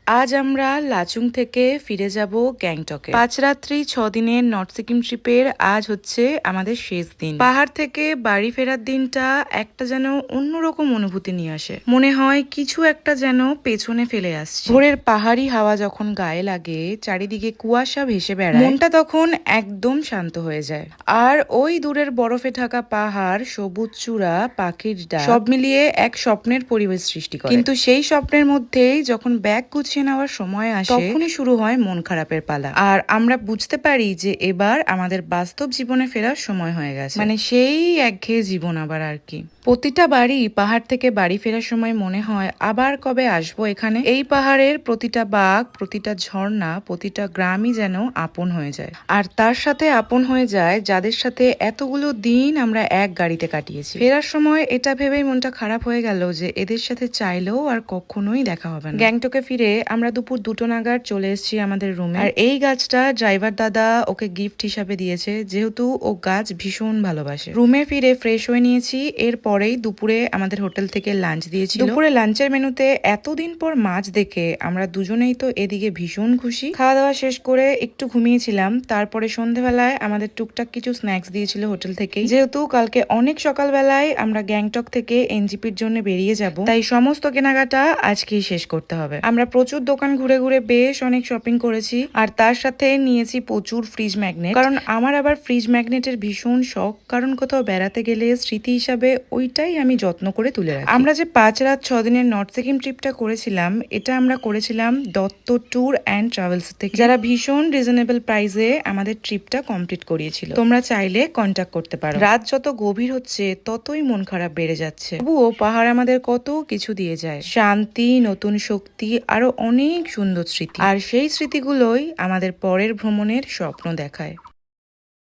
আজ আমরা লাচুং থেকে ফিরে যাব গ্যাংটকে। 5 রাত্রি 6 দিনের নর্থ সিকিম ট্রিপের আজ হচ্ছে আমাদের শেষ দিন। পাহাড় থেকে বাড়ি ফেরার দিনটা একটা যেন অন্যরকম অনুভূতি নিয়ে আসে। মনে হয় কিছু একটা যেন পেছনে ফেলে আসছে। ভোরের পাহাড়ি হাওয়া যখন গায়ে লাগে, চারিদিকে কুয়াশা ভেসে বেড়ায়, মনটা তখন একদম শান্ত হয়ে যায়। আর ওই দূরের বরফে ঢাকা পাহাড়, সবুজ চূড়া, পাখির ডাক সব মিলিয়ে এক স্বপ্নের পরিবেশ সৃষ্টি করে। কিন্তু সেই স্বপ্নের মধ্যেই যখন ব্যাগ গুছিয়ে নেওয়ার সময় আসে, তখনই শুরু হয় মন খারাপের পালা। আর আমরা বুঝতে পারি যে এবার আমাদের বাস্তব জীবনে ফেরার সময় হয়ে গেছে। মানে সেই একঘেয়ে জীবন আবার আর কি। প্রতিটা বাড়ি পাহাড় থেকে বাড়ি ফেরার সময় মনে হয় আবার কবে আসবো এখানে। এই পাহাড়ের প্রতিটা বাঘ, প্রতিটা ঝর্ণা, প্রতিটা গ্রামই যেন আপন হয়ে যায়। আর তার সাথে আপন হয়ে যায় যাদের সাথে এতগুলো দিন আমরা এক গাড়িতে কাটিয়েছি। ফেরার সময় এটা ভেবেই মনটা খারাপ হয়ে গেল যে এদের সাথে চাইলেও আর কখনোই দেখা হবে না। গ্যাংটকে ফিরে আমরা দুপুর 2টো নাগাদ চলে এসেছি আমাদের রুমে। আর এই গাছটা ড্রাইভার দাদা ওকে গিফট হিসাবে দিয়েছে, যেহেতু ও গাছ ভীষণ ভালোবাসে। রুমে ফিরে ফ্রেশ হয়ে নিয়েছি। এরপরেই দুপুরে আমাদের হোটেল থেকে লাঞ্চ দিয়েছিল। দুপুরে লাঞ্চের মেনুতে এতদিন পর মাছ দেখে আমরা দুজনেই তো এদিকে ভীষণ খুশি। খাওয়া দাওয়া শেষ করে একটু ঘুমিয়েছিলাম। তারপরে সন্ধ্যেবেলায় আমাদের টুকটাক কিছু স্ন্যাক্স দিয়েছিল হোটেল থেকে। যেহেতু কালকে অনেক সকালবেলায় আমরা গ্যাংটক থেকে এনজিপির জন্য বেরিয়ে যাব, তাই সমস্ত কেনাকাটা আজকেই শেষ করতে হবে। আমরা প্রচুর দোকান ঘুরে ঘুরে বেশ অনেক শপিং করেছি। আর তার সাথে নিয়েছি প্রচুর ফ্রিজ ম্যাগনেট, কারণ আমার আবার ফ্রিজ ম্যাগনেটের ভীষণ শখ। কারণ কোথাও বেড়াতে গেলে স্মৃতি হিসাবে ওইটাই আমি যত্ন করে তুলে রাখি। আমরা যে 5 রাত 6 দিনের নর্থ সিকিম ট্রিপটা করেছিলাম, এটা আমরা করেছিলাম দত্ত ট্যুর অ্যান্ড ট্রাভেলস থেকে, যারা ভীষণ রিজনেবল প্রাইসে আমাদের ট্রিপটা কমপ্লিট করিয়েছিল। তোমরা চাইলে কন্ট্যাক্ট করতে পারো। রাত যত গভীর হচ্ছে ততই মন খারাপ বেড়ে যাচ্ছে। তবুও পাহাড় আমাদের কত কিছু দিয়ে যায়, শান্তি, নতুন শক্তি, আরো অনেক সুন্দর স্মৃতি। আর সেই স্মৃতিগুলোই আমাদের পরের ভ্রমণের স্বপ্ন দেখায়।